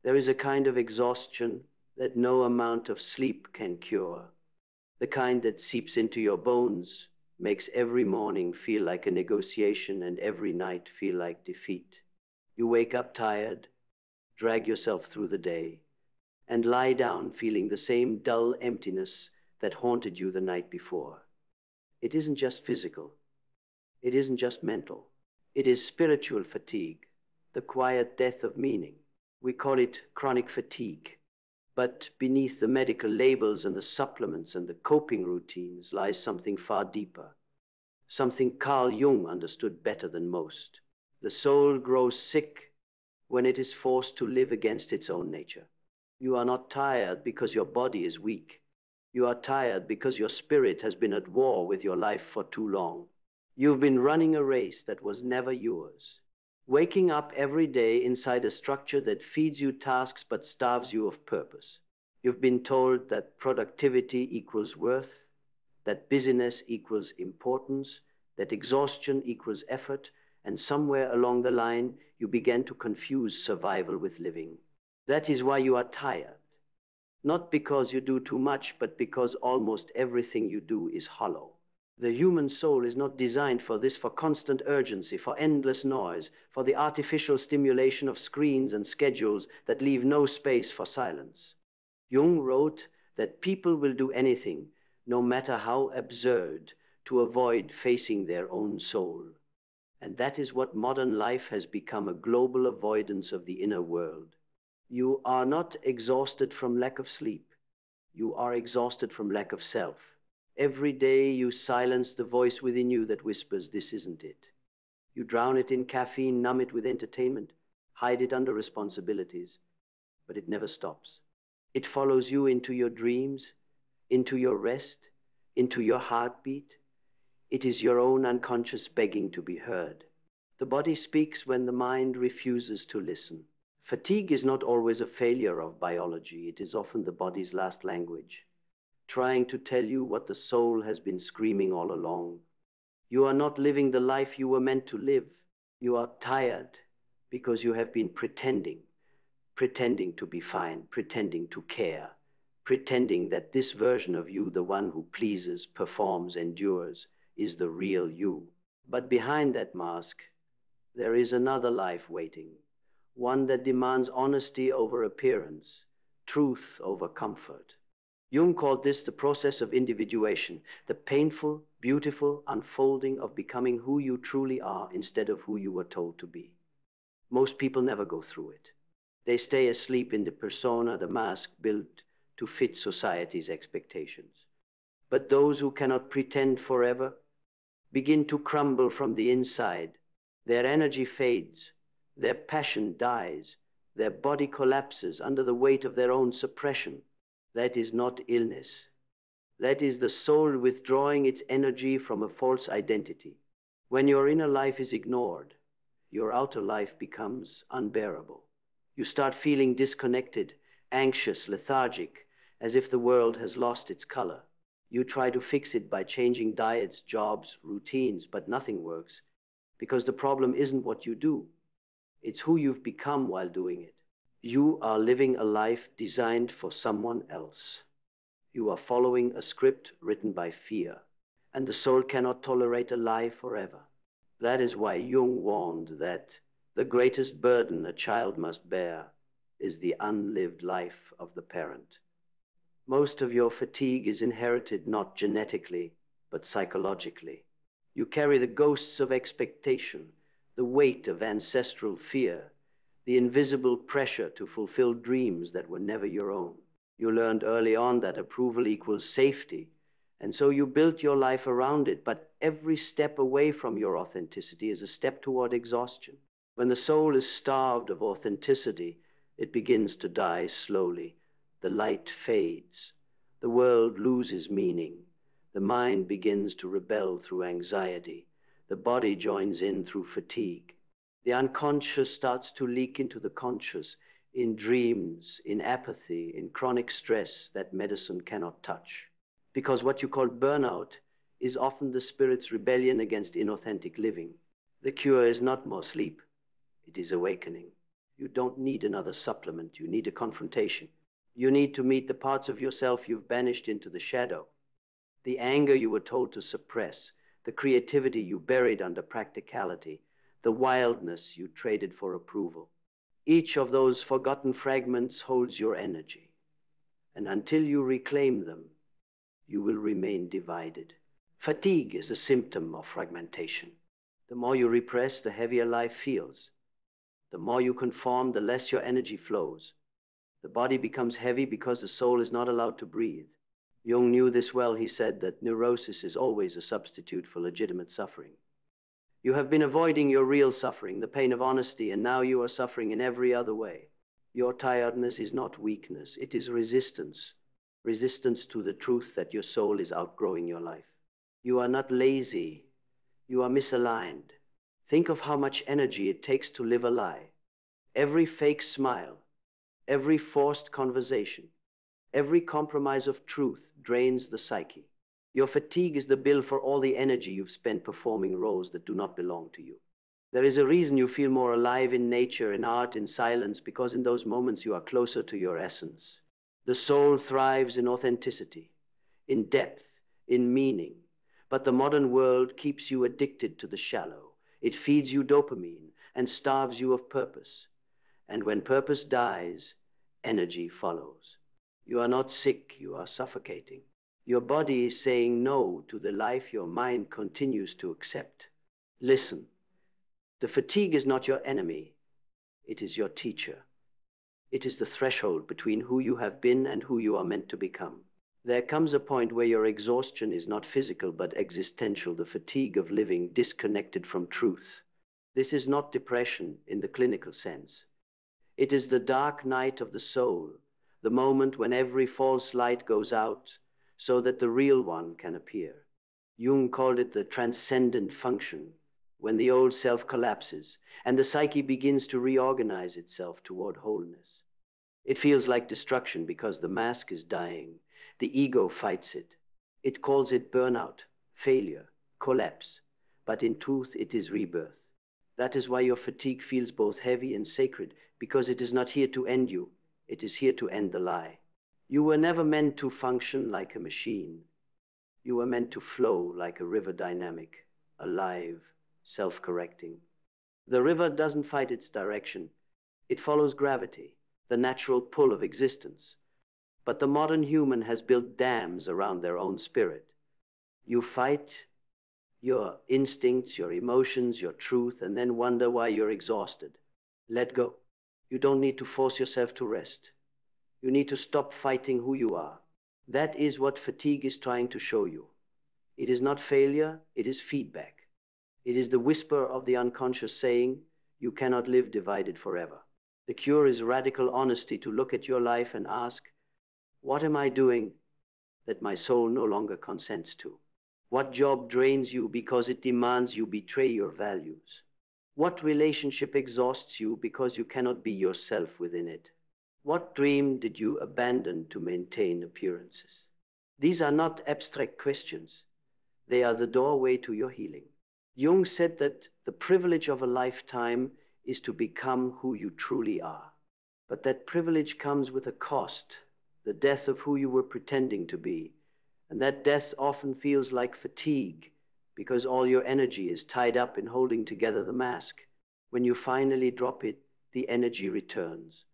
There is a kind of exhaustion that no amount of sleep can cure, the kind that seeps into your bones, makes every morning feel like a negotiation and every night feel like defeat. You wake up tired, drag yourself through the day, and lie down feeling the same dull emptiness that haunted you the night before. It isn't just physical, it isn't just mental. It is spiritual fatigue, the quiet death of meaning. We call it chronic fatigue. But beneath the medical labels and the supplements and the coping routines lies something far deeper, something Carl Jung understood better than most. The soul grows sick when it is forced to live against its own nature. You are not tired because your body is weak. You are tired because your spirit has been at war with your life for too long. You've been running a race that was never yours. Waking up every day inside a structure that feeds you tasks but starves you of purpose. You've been told that productivity equals worth, that busyness equals importance, that exhaustion equals effort, and somewhere along the line you began to confuse survival with living. That is why you are tired. Not because you do too much, but because almost everything you do is hollow. The human soul is not designed for this, for constant urgency, for endless noise, for the artificial stimulation of screens and schedules that leave no space for silence. Jung wrote that people will do anything, no matter how absurd, to avoid facing their own soul. And that is what modern life has become, a global avoidance of the inner world. You are not exhausted from lack of sleep. You are exhausted from lack of self. Every day you silence the voice within you that whispers, "This isn't it." You drown it in caffeine, numb it with entertainment, hide it under responsibilities, but it never stops. It follows you into your dreams, into your rest, into your heartbeat. It is your own unconscious begging to be heard. The body speaks when the mind refuses to listen. Fatigue is not always a failure of biology. It is often the body's last language, trying to tell you what the soul has been screaming all along. You are not living the life you were meant to live. You are tired because you have been pretending to be fine, pretending to care, pretending that this version of you, the one who pleases, performs, endures, is the real you. But behind that mask, there is another life waiting, one that demands honesty over appearance, truth over comfort. Jung called this the process of individuation, the painful, beautiful unfolding of becoming who you truly are instead of who you were told to be. Most people never go through it. They stay asleep in the persona, the mask built to fit society's expectations. But those who cannot pretend forever begin to crumble from the inside. Their energy fades, their passion dies, their body collapses under the weight of their own suppression. That is not illness. That is the soul withdrawing its energy from a false identity. When your inner life is ignored, your outer life becomes unbearable. You start feeling disconnected, anxious, lethargic, as if the world has lost its color. You try to fix it by changing diets, jobs, routines, but nothing works, because the problem isn't what you do. It's who you've become while doing it. You are living a life designed for someone else. You are following a script written by fear, and the soul cannot tolerate a lie forever. That is why Jung warned that the greatest burden a child must bear is the unlived life of the parent. Most of your fatigue is inherited not genetically, but psychologically. You carry the ghosts of expectation, the weight of ancestral fear, the invisible pressure to fulfill dreams that were never your own. You learned early on that approval equals safety, and so you built your life around it, but every step away from your authenticity is a step toward exhaustion. When the soul is starved of authenticity, it begins to die slowly. The light fades. The world loses meaning. The mind begins to rebel through anxiety. The body joins in through fatigue. The unconscious starts to leak into the conscious, in dreams, in apathy, in chronic stress that medicine cannot touch. Because what you call burnout is often the spirit's rebellion against inauthentic living. The cure is not more sleep. It is awakening. You don't need another supplement. You need a confrontation. You need to meet the parts of yourself you've banished into the shadow. The anger you were told to suppress, the creativity you buried under practicality, the wildness you traded for approval. Each of those forgotten fragments holds your energy, and until you reclaim them, you will remain divided. Fatigue is a symptom of fragmentation. The more you repress, the heavier life feels. The more you conform, the less your energy flows. The body becomes heavy because the soul is not allowed to breathe. Jung knew this well. He said that neurosis is always a substitute for legitimate suffering. You have been avoiding your real suffering, the pain of honesty, and now you are suffering in every other way. Your tiredness is not weakness, it is resistance. Resistance to the truth that your soul is outgrowing your life. You are not lazy, you are misaligned. Think of how much energy it takes to live a lie. Every fake smile, every forced conversation, every compromise of truth drains the psyche. Your fatigue is the bill for all the energy you've spent performing roles that do not belong to you. There is a reason you feel more alive in nature, in art, in silence, because in those moments you are closer to your essence. The soul thrives in authenticity, in depth, in meaning. But the modern world keeps you addicted to the shallow. It feeds you dopamine and starves you of purpose. And when purpose dies, energy follows. You are not sick, you are suffocating. Your body is saying no to the life your mind continues to accept. Listen, the fatigue is not your enemy, it is your teacher. It is the threshold between who you have been and who you are meant to become. There comes a point where your exhaustion is not physical but existential, the fatigue of living disconnected from truth. This is not depression in the clinical sense. It is the dark night of the soul, the moment when every false light goes out so that the real one can appear. Jung called it the transcendent function, when the old self collapses and the psyche begins to reorganize itself toward wholeness. It feels like destruction because the mask is dying. The ego fights it. It calls it burnout, failure, collapse. But in truth, it is rebirth. That is why your fatigue feels both heavy and sacred, because it is not here to end you. It is here to end the lie. You were never meant to function like a machine. You were meant to flow like a river, dynamic, alive, self-correcting. The river doesn't fight its direction. It follows gravity, the natural pull of existence. But the modern human has built dams around their own spirit. You fight your instincts, your emotions, your truth, and then wonder why you're exhausted. Let go. You don't need to force yourself to rest. You need to stop fighting who you are. That is what fatigue is trying to show you. It is not failure, it is feedback. It is the whisper of the unconscious saying, you cannot live divided forever. The cure is radical honesty, to look at your life and ask, what am I doing that my soul no longer consents to? What job drains you because it demands you betray your values? What relationship exhausts you because you cannot be yourself within it? What dream did you abandon to maintain appearances? These are not abstract questions. They are the doorway to your healing. Jung said that the privilege of a lifetime is to become who you truly are. But that privilege comes with a cost, the death of who you were pretending to be. And that death often feels like fatigue, because all your energy is tied up in holding together the mask. When you finally drop it, the energy returns.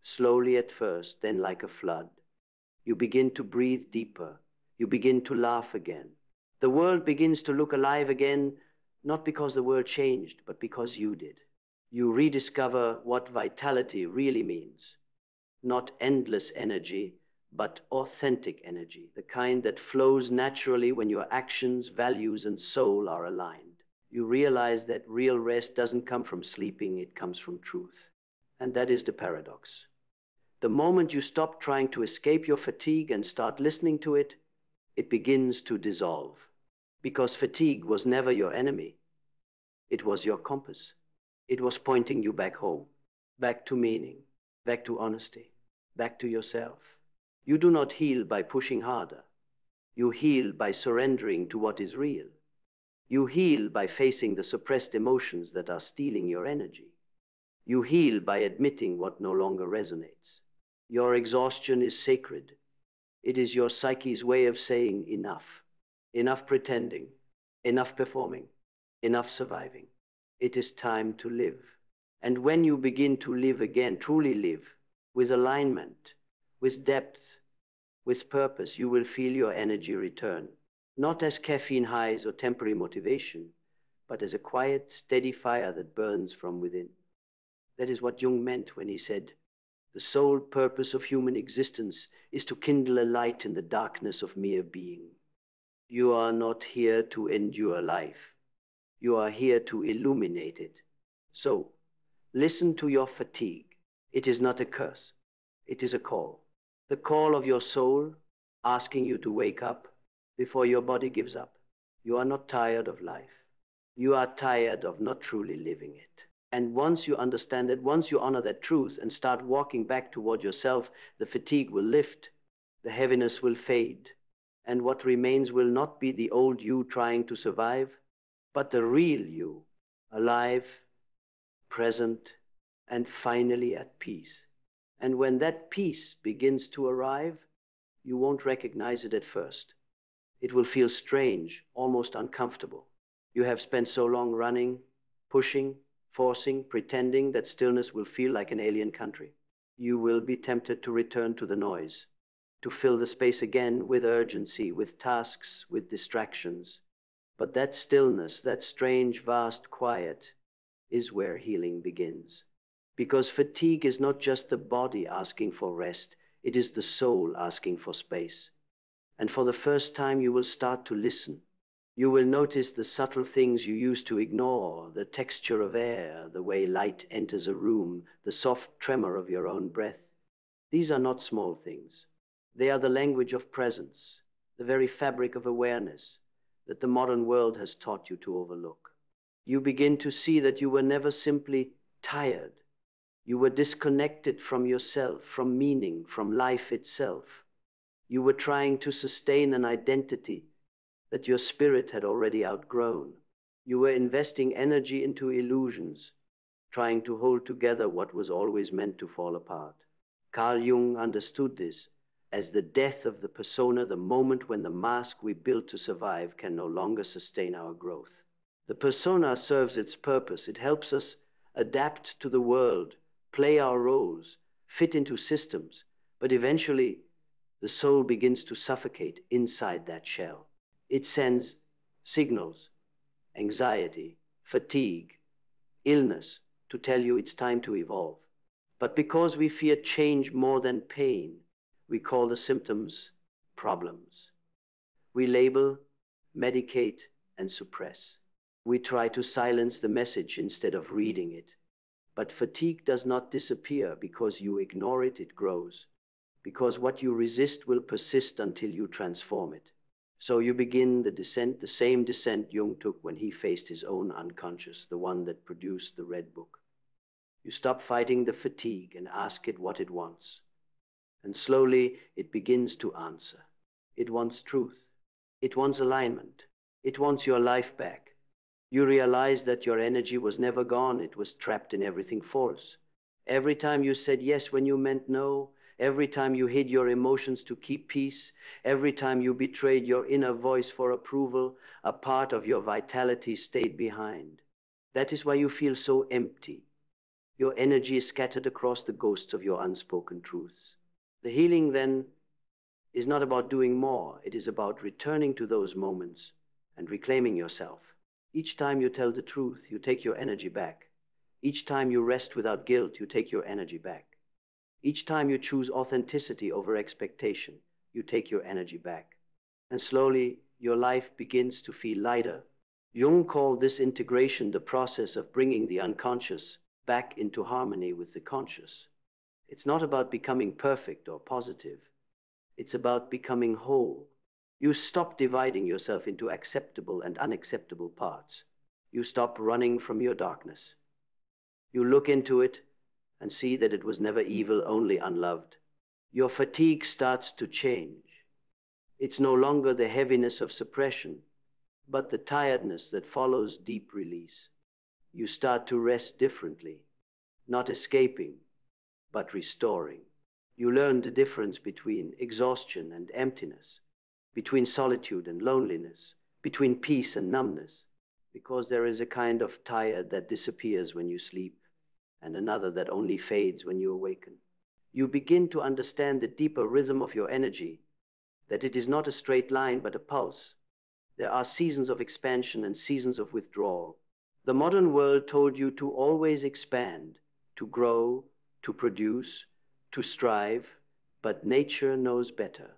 Slowly at first, then like a flood. You begin to breathe deeper. You begin to laugh again. The world begins to look alive again, not because the world changed, but because you did. You rediscover what vitality really means. Not endless energy, but authentic energy, the kind that flows naturally when your actions, values, and soul are aligned. You realize that real rest doesn't come from sleeping, it comes from truth. And that is the paradox. The moment you stop trying to escape your fatigue and start listening to it, it begins to dissolve. Because fatigue was never your enemy. It was your compass. It was pointing you back home, back to meaning, back to honesty, back to yourself. You do not heal by pushing harder. You heal by surrendering to what is real. You heal by facing the suppressed emotions that are stealing your energy. You heal by admitting what no longer resonates. Your exhaustion is sacred. It is your psyche's way of saying enough. Enough pretending. Enough performing. Enough surviving. It is time to live. And when you begin to live again, truly live, with alignment, with depth, with purpose, you will feel your energy return. Not as caffeine highs or temporary motivation, but as a quiet, steady fire that burns from within. That is what Jung meant when he said, "The sole purpose of human existence is to kindle a light in the darkness of mere being." You are not here to endure life. You are here to illuminate it. So, listen to your fatigue. It is not a curse. It is a call. The call of your soul asking you to wake up before your body gives up. You are not tired of life. You are tired of not truly living it. And once you understand that, once you honor that truth and start walking back toward yourself, the fatigue will lift, the heaviness will fade, and what remains will not be the old you trying to survive, but the real you, alive, present, and finally at peace. And when that peace begins to arrive, you won't recognize it at first. It will feel strange, almost uncomfortable. You have spent so long running, pushing, forcing, pretending that stillness will feel like an alien country. You will be tempted to return to the noise, to fill the space again with urgency, with tasks, with distractions. But that stillness, that strange, vast quiet, is where healing begins. Because fatigue is not just the body asking for rest, it is the soul asking for space. And for the first time, you will start to listen. You will notice the subtle things you used to ignore, the texture of air, the way light enters a room, the soft tremor of your own breath. These are not small things. They are the language of presence, the very fabric of awareness that the modern world has taught you to overlook. You begin to see that you were never simply tired. You were disconnected from yourself, from meaning, from life itself. You were trying to sustain an identity that your spirit had already outgrown. You were investing energy into illusions, trying to hold together what was always meant to fall apart. Carl Jung understood this as the death of the persona, the moment when the mask we built to survive can no longer sustain our growth. The persona serves its purpose. It helps us adapt to the world, play our roles, fit into systems, but eventually the soul begins to suffocate inside that shell. It sends signals, anxiety, fatigue, illness, to tell you it's time to evolve. But because we fear change more than pain, we call the symptoms problems. We label, medicate, and suppress. We try to silence the message instead of reading it. But fatigue does not disappear because you ignore it, it grows. Because what you resist will persist until you transform it. So you begin the descent, the same descent Jung took when he faced his own unconscious, the one that produced the Red Book. You stop fighting the fatigue and ask it what it wants. And slowly it begins to answer. It wants truth. It wants alignment. It wants your life back. You realize that your energy was never gone. It was trapped in everything false. Every time you said yes when you meant no, every time you hid your emotions to keep peace, every time you betrayed your inner voice for approval, a part of your vitality stayed behind. That is why you feel so empty. Your energy is scattered across the ghosts of your unspoken truths. The healing, then, is not about doing more. It is about returning to those moments and reclaiming yourself. Each time you tell the truth, you take your energy back. Each time you rest without guilt, you take your energy back. Each time you choose authenticity over expectation, you take your energy back. And slowly, your life begins to feel lighter. Jung called this integration the process of bringing the unconscious back into harmony with the conscious. It's not about becoming perfect or positive. It's about becoming whole. You stop dividing yourself into acceptable and unacceptable parts. You stop running from your darkness. You look into it and see that it was never evil, only unloved. Your fatigue starts to change. It's no longer the heaviness of suppression, but the tiredness that follows deep release. You start to rest differently, not escaping, but restoring. You learn the difference between exhaustion and emptiness, between solitude and loneliness, between peace and numbness, because there is a kind of tired that disappears when you sleep, and another that only fades when you awaken. You begin to understand the deeper rhythm of your energy, that it is not a straight line but a pulse. There are seasons of expansion and seasons of withdrawal. The modern world told you to always expand, to grow, to produce, to strive, but nature knows better.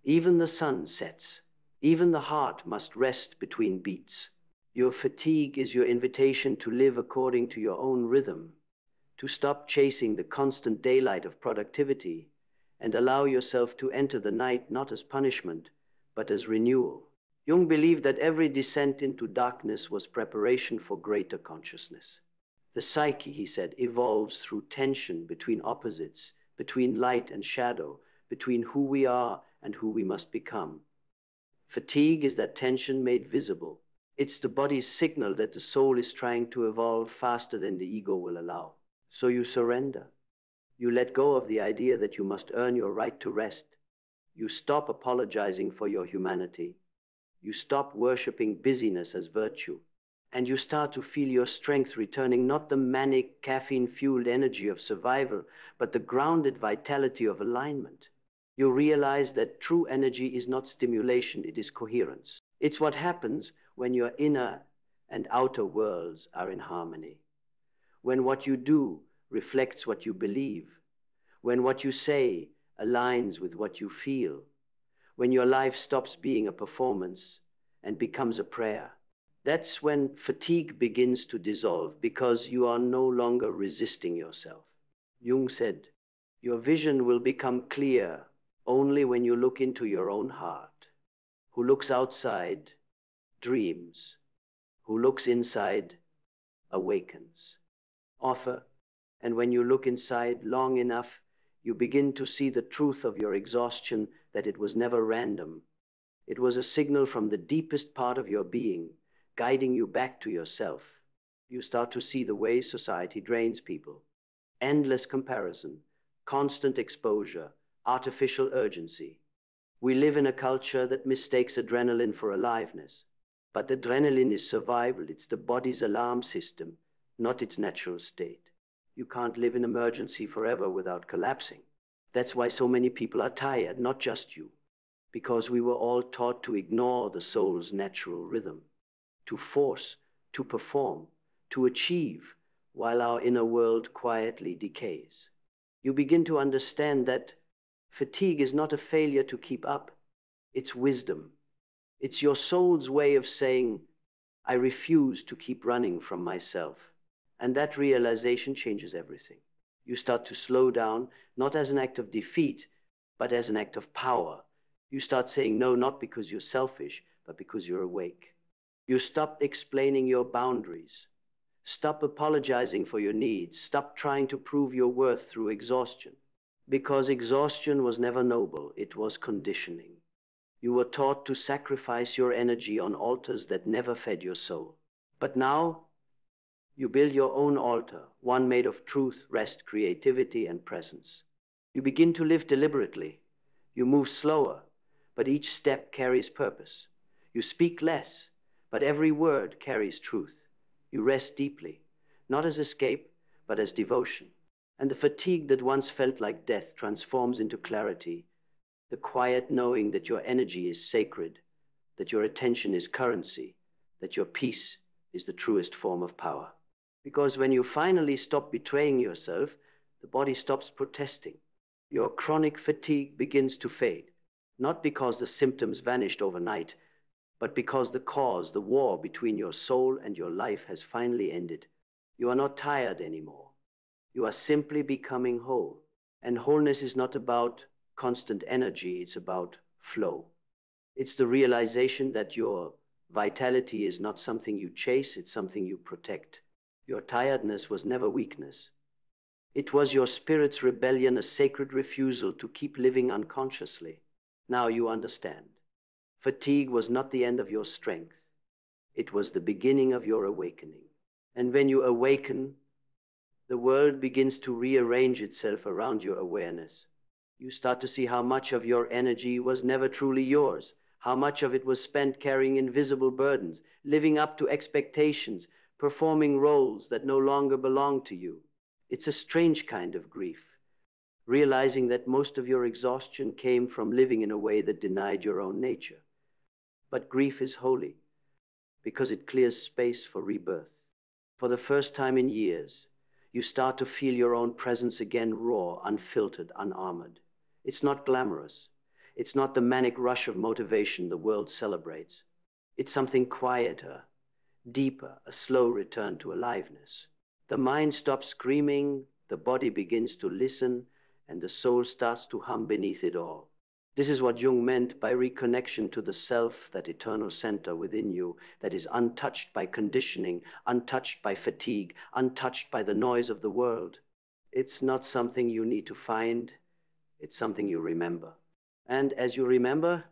Even the sun sets. Even the heart must rest between beats. Your fatigue is your invitation to live according to your own rhythm, to stop chasing the constant daylight of productivity and allow yourself to enter the night not as punishment, but as renewal. Jung believed that every descent into darkness was preparation for greater consciousness. The psyche, he said, evolves through tension between opposites, between light and shadow, between who we are and who we must become. Fatigue is that tension made visible. It's the body's signal that the soul is trying to evolve faster than the ego will allow. So you surrender. You let go of the idea that you must earn your right to rest. You stop apologizing for your humanity. You stop worshiping busyness as virtue. And you start to feel your strength returning, not the manic, caffeine-fueled energy of survival, but the grounded vitality of alignment. You realize that true energy is not stimulation, it is coherence. It's what happens when your inner and outer worlds are in harmony. When what you do reflects what you believe, when what you say aligns with what you feel, when your life stops being a performance and becomes a prayer. That's when fatigue begins to dissolve, because you are no longer resisting yourself. Jung said, your vision will become clear only when you look into your own heart. Who looks outside dreams. Who looks inside awakens. Offer, and when you look inside long enough, you begin to see the truth of your exhaustion, that it was never random. It was a signal from the deepest part of your being, guiding you back to yourself. You start to see the way society drains people. Endless comparison, constant exposure, artificial urgency. We live in a culture that mistakes adrenaline for aliveness. But adrenaline is survival. It's the body's alarm system, not its natural state. You can't live in emergency forever without collapsing. That's why so many people are tired, not just you, because we were all taught to ignore the soul's natural rhythm, to force, to perform, to achieve, while our inner world quietly decays. You begin to understand that fatigue is not a failure to keep up, it's wisdom. It's your soul's way of saying, I refuse to keep running from myself. And that realization changes everything. You start to slow down, not as an act of defeat, but as an act of power. You start saying no, not because you're selfish, but because you're awake. You stop explaining your boundaries. Stop apologizing for your needs. Stop trying to prove your worth through exhaustion. Because exhaustion was never noble, it was conditioning. You were taught to sacrifice your energy on altars that never fed your soul. But now, you build your own altar, one made of truth, rest, creativity, and presence. You begin to live deliberately. You move slower, but each step carries purpose. You speak less, but every word carries truth. You rest deeply, not as escape, but as devotion. And the fatigue that once felt like death transforms into clarity, the quiet knowing that your energy is sacred, that your attention is currency, that your peace is the truest form of power. Because when you finally stop betraying yourself, the body stops protesting. Your chronic fatigue begins to fade, not because the symptoms vanished overnight, but because the cause, the war between your soul and your life, has finally ended. You are not tired anymore. You are simply becoming whole. And wholeness is not about constant energy, it's about flow. It's the realization that your vitality is not something you chase, it's something you protect. Your tiredness was never weakness. It was your spirit's rebellion, a sacred refusal to keep living unconsciously. Now you understand. Fatigue was not the end of your strength. It was the beginning of your awakening. And when you awaken, The world begins to rearrange itself around your awareness. You start to see how much of your energy was never truly yours, how much of it was spent carrying invisible burdens, living up to expectations, performing roles that no longer belong to you. It's a strange kind of grief, realizing that most of your exhaustion came from living in a way that denied your own nature. But grief is holy because it clears space for rebirth. For the first time in years, you start to feel your own presence again, raw, unfiltered, unarmored. It's not glamorous. It's not the manic rush of motivation the world celebrates. It's something quieter, deeper, a slow return to aliveness. The mind stops screaming, the body begins to listen, and the soul starts to hum beneath it all. This is what Jung meant by reconnection to the self, that eternal center within you that is untouched by conditioning, untouched by fatigue, untouched by the noise of the world. It's not something you need to find, it's something you remember. And as you remember,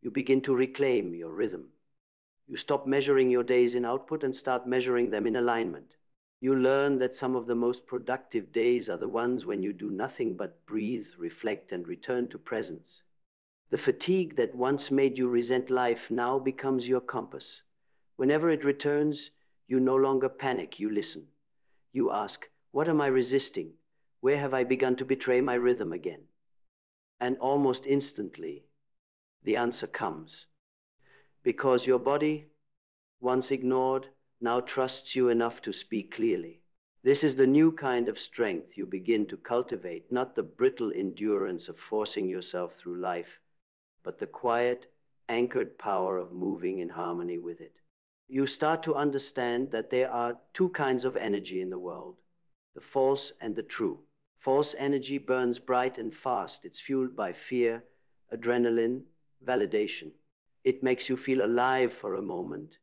you begin to reclaim your rhythm. You stop measuring your days in output and start measuring them in alignment. You learn that some of the most productive days are the ones when you do nothing but breathe, reflect, and return to presence. The fatigue that once made you resent life now becomes your compass. Whenever it returns, you no longer panic, you listen. You ask, what am I resisting? Where have I begun to betray my rhythm again? And almost instantly, the answer comes. Because your body, once ignored, now trusts you enough to speak clearly. This is the new kind of strength you begin to cultivate, not the brittle endurance of forcing yourself through life, but the quiet, anchored power of moving in harmony with it. You start to understand that there are two kinds of energy in the world, the false and the true. False energy burns bright and fast. It's fueled by fear, adrenaline, validation. It makes you feel alive for a moment,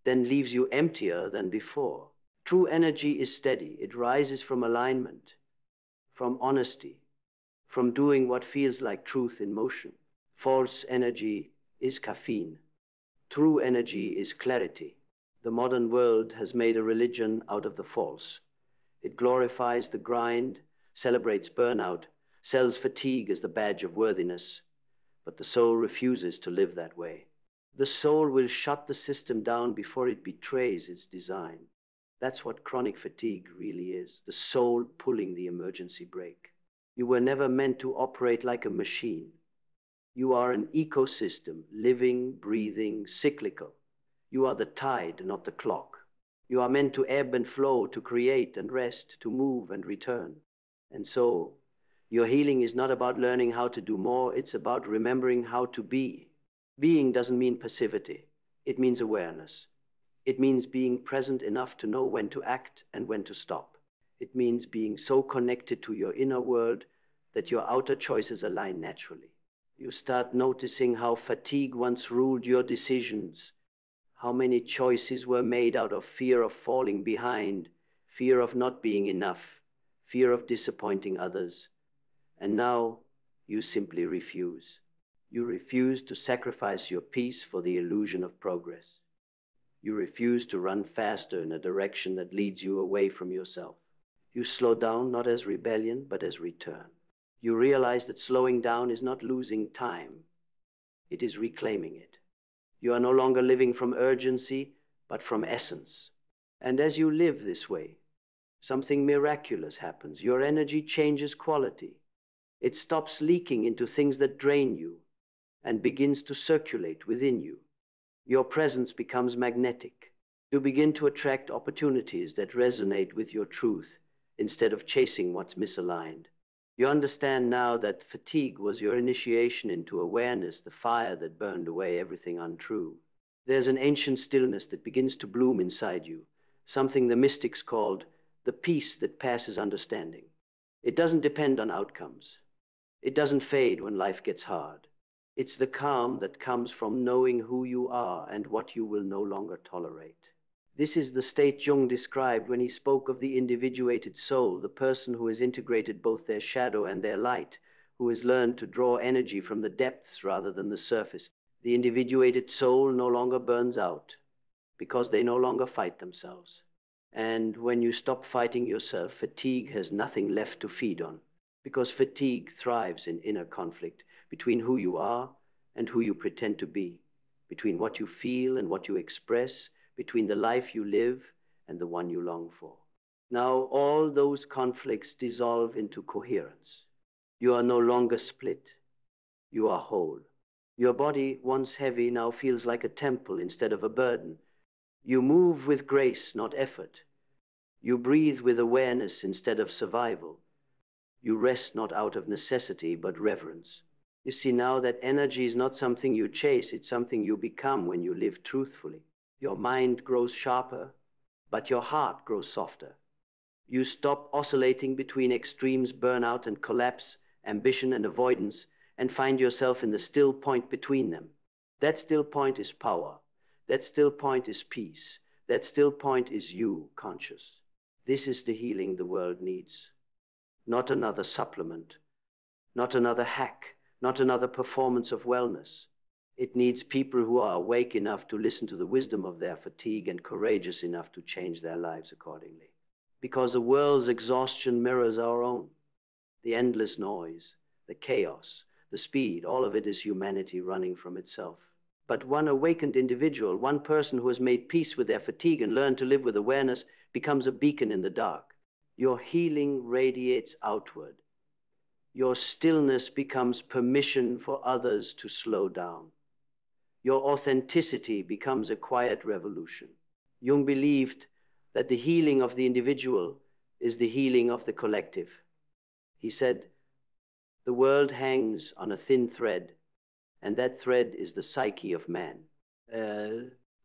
then leaves you emptier than before. True energy is steady. It rises from alignment, from honesty, from doing what feels like truth in motion. False energy is caffeine. True energy is clarity. The modern world has made a religion out of the false. It glorifies the grind, celebrates burnout, sells fatigue as the badge of worthiness. But the soul refuses to live that way. The soul will shut the system down before it betrays its design. That's what chronic fatigue really is, the soul pulling the emergency brake. You were never meant to operate like a machine. You are an ecosystem, living, breathing, cyclical. You are the tide, not the clock. You are meant to ebb and flow, to create and rest, to move and return. And so, your healing is not about learning how to do more, it's about remembering how to be. Being doesn't mean passivity. It means awareness. It means being present enough to know when to act and when to stop. It means being so connected to your inner world that your outer choices align naturally. You start noticing how fatigue once ruled your decisions, how many choices were made out of fear of falling behind, fear of not being enough, fear of disappointing others. And now you simply refuse. You refuse to sacrifice your peace for the illusion of progress. You refuse to run faster in a direction that leads you away from yourself. You slow down not as rebellion, but as return. You realize that slowing down is not losing time. It is reclaiming it. You are no longer living from urgency, but from essence. And as you live this way, something miraculous happens. Your energy changes quality. It stops leaking into things that drain you and begins to circulate within you. Your presence becomes magnetic. You begin to attract opportunities that resonate with your truth instead of chasing what's misaligned. You understand now that fatigue was your initiation into awareness, the fire that burned away everything untrue. There's an ancient stillness that begins to bloom inside you, something the mystics called the peace that passes understanding. It doesn't depend on outcomes. It doesn't fade when life gets hard. It's the calm that comes from knowing who you are and what you will no longer tolerate. This is the state Jung described when he spoke of the individuated soul, the person who has integrated both their shadow and their light, who has learned to draw energy from the depths rather than the surface. The individuated soul no longer burns out because they no longer fight themselves. And when you stop fighting yourself, fatigue has nothing left to feed on, because fatigue thrives in inner conflict between who you are and who you pretend to be, between what you feel and what you express, between the life you live and the one you long for. Now, all those conflicts dissolve into coherence. You are no longer split. You are whole. Your body, once heavy, now feels like a temple instead of a burden. You move with grace, not effort. You breathe with awareness instead of survival. You rest not out of necessity, but reverence. You see now that energy is not something you chase, it's something you become when you live truthfully. Your mind grows sharper, but your heart grows softer. You stop oscillating between extremes, burnout and collapse, ambition and avoidance, and find yourself in the still point between them. That still point is power. That still point is peace. That still point is you, conscious. This is the healing the world needs. Not another supplement, not another hack, not another performance of wellness. It needs people who are awake enough to listen to the wisdom of their fatigue and courageous enough to change their lives accordingly. Because the world's exhaustion mirrors our own. The endless noise, the chaos, the speed, all of it is humanity running from itself. But one awakened individual, one person who has made peace with their fatigue and learned to live with awareness, becomes a beacon in the dark. Your healing radiates outward. Your stillness becomes permission for others to slow down. Your authenticity becomes a quiet revolution. Jung believed that the healing of the individual is the healing of the collective. He said, the world hangs on a thin thread, and that thread is the psyche of man.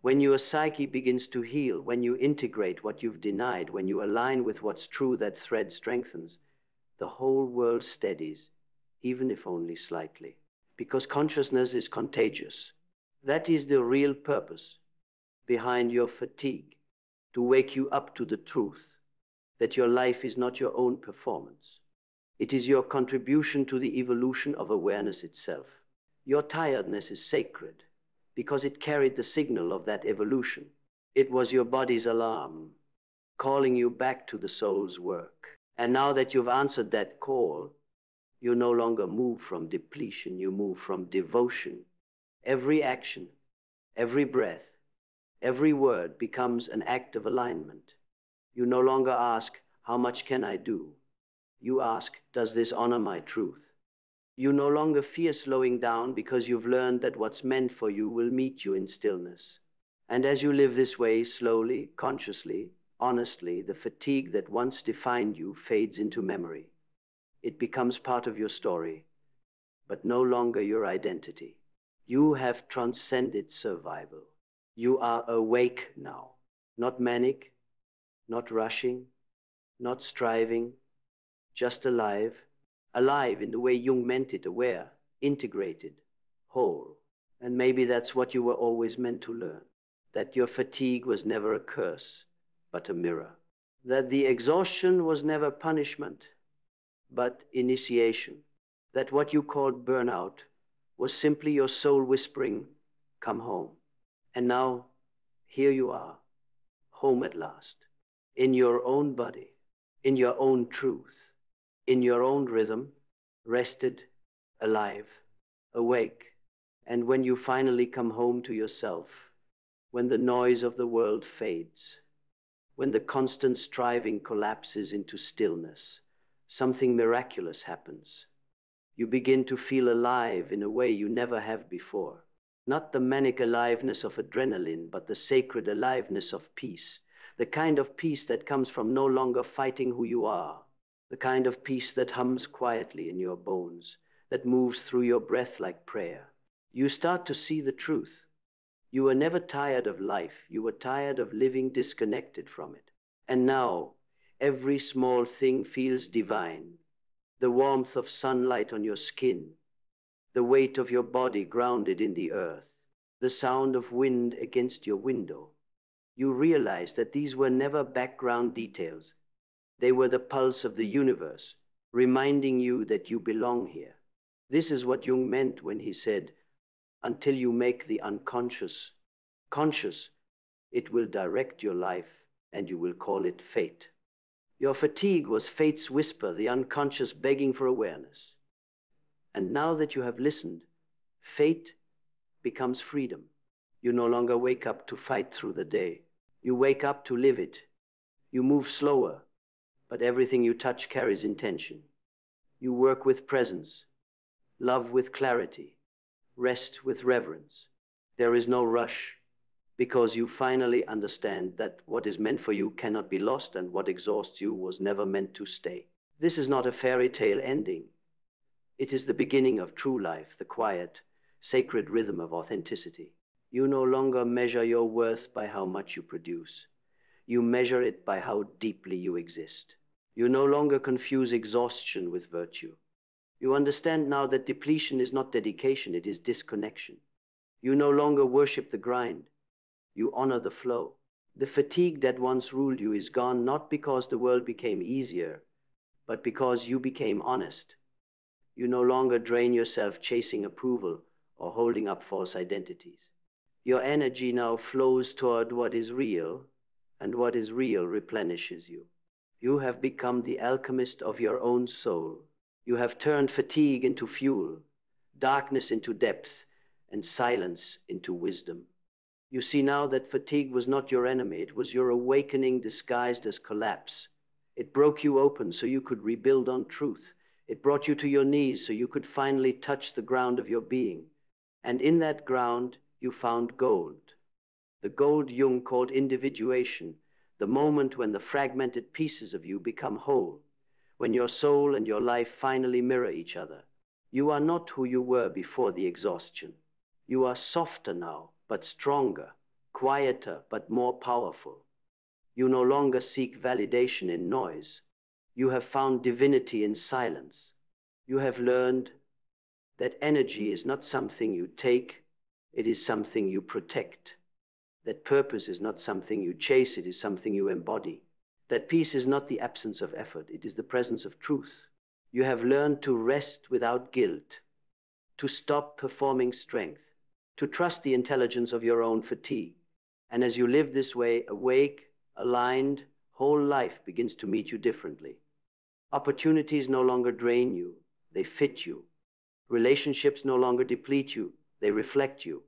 When your psyche begins to heal, when you integrate what you've denied, when you align with what's true, that thread strengthens. The whole world steadies, even if only slightly. Because consciousness is contagious. That is the real purpose behind your fatigue, to wake you up to the truth that your life is not your own performance. It is your contribution to the evolution of awareness itself. Your tiredness is sacred because it carried the signal of that evolution. It was your body's alarm, calling you back to the soul's work. And now that you've answered that call, you no longer move from depletion, you move from devotion. Every action, every breath, every word becomes an act of alignment. You no longer ask, how much can I do? You ask, does this honor my truth? You no longer fear slowing down because you've learned that what's meant for you will meet you in stillness. And as you live this way, slowly, consciously, honestly, the fatigue that once defined you fades into memory. It becomes part of your story, but no longer your identity. You have transcended survival. You are awake now, not manic, not rushing, not striving, just alive. Alive in the way Jung meant it, aware, integrated, whole. And maybe that's what you were always meant to learn, that your fatigue was never a curse, but a mirror. That the exhaustion was never punishment, but initiation. That what you called burnout was simply your soul whispering, come home. And now, here you are, home at last, in your own body, in your own truth, in your own rhythm, rested, alive, awake. And when you finally come home to yourself, when the noise of the world fades, when the constant striving collapses into stillness, something miraculous happens. You begin to feel alive in a way you never have before. Not the manic aliveness of adrenaline, but the sacred aliveness of peace. The kind of peace that comes from no longer fighting who you are. The kind of peace that hums quietly in your bones, that moves through your breath like prayer. You start to see the truth. You were never tired of life. You were tired of living disconnected from it. And now, every small thing feels divine. The warmth of sunlight on your skin, the weight of your body grounded in the earth, the sound of wind against your window. You realize that these were never background details. They were the pulse of the universe, reminding you that you belong here. This is what Jung meant when he said, until you make the unconscious conscious, it will direct your life and you will call it fate. Your fatigue was fate's whisper, the unconscious begging for awareness. And now that you have listened, fate becomes freedom. You no longer wake up to fight through the day. You wake up to live it. You move slower, but everything you touch carries intention. You work with presence, love with clarity, rest with reverence. There is no rush, because you finally understand that what is meant for you cannot be lost, and what exhausts you was never meant to stay. This is not a fairy tale ending. It is the beginning of true life, the quiet, sacred rhythm of authenticity. You no longer measure your worth by how much you produce. You measure it by how deeply you exist. You no longer confuse exhaustion with virtue. You understand now that depletion is not dedication, it is disconnection. You no longer worship the grind. You honor the flow. The fatigue that once ruled you is gone, not because the world became easier, but because you became honest. You no longer drain yourself chasing approval or holding up false identities. Your energy now flows toward what is real, and what is real replenishes you. You have become the alchemist of your own soul. You have turned fatigue into fuel, darkness into depth, and silence into wisdom. You see now that fatigue was not your enemy, it was your awakening disguised as collapse. It broke you open so you could rebuild on truth. It brought you to your knees so you could finally touch the ground of your being. And in that ground, you found gold. The gold Jung called individuation, the moment when the fragmented pieces of you become whole, when your soul and your life finally mirror each other. You are not who you were before the exhaustion. You are softer now, but stronger, quieter, but more powerful. You no longer seek validation in noise. You have found divinity in silence. You have learned that energy is not something you take, it is something you protect. That purpose is not something you chase, it is something you embody. That peace is not the absence of effort, it is the presence of truth. You have learned to rest without guilt, to stop performing strength, to trust the intelligence of your own fatigue. And as you live this way, awake, aligned, whole life begins to meet you differently. Opportunities no longer drain you, they fit you. Relationships no longer deplete you, they reflect you.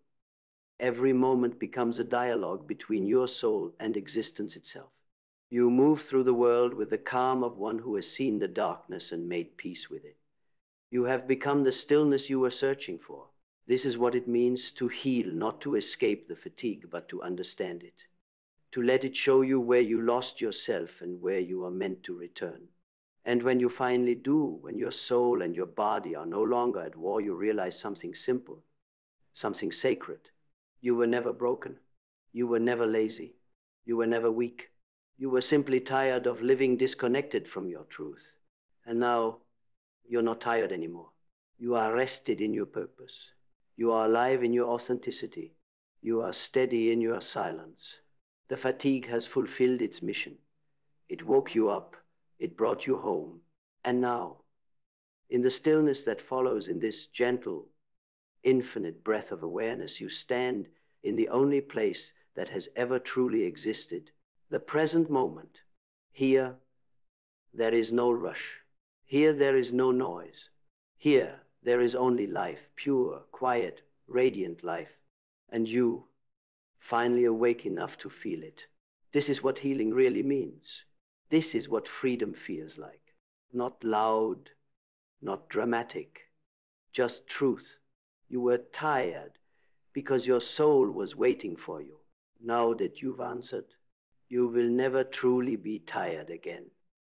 Every moment becomes a dialogue between your soul and existence itself. You move through the world with the calm of one who has seen the darkness and made peace with it. You have become the stillness you were searching for. This is what it means to heal, not to escape the fatigue, but to understand it. To let it show you where you lost yourself and where you are meant to return. And when you finally do, when your soul and your body are no longer at war, you realize something simple, something sacred. You were never broken. You were never lazy. You were never weak. You were simply tired of living disconnected from your truth. And now, you're not tired anymore. You are rested in your purpose. You are alive in your authenticity. You are steady in your silence. The fatigue has fulfilled its mission. It woke you up. It brought you home. And now, in the stillness that follows, in this gentle, infinite breath of awareness, you stand in the only place that has ever truly existed, the present moment. Here, there is no rush. Here, there is no noise. Here, there is only life, pure, quiet, radiant life. And you, finally awake enough to feel it. This is what healing really means. This is what freedom feels like. Not loud, not dramatic, just truth. You were tired because your soul was waiting for you. Now that you've answered, you will never truly be tired again.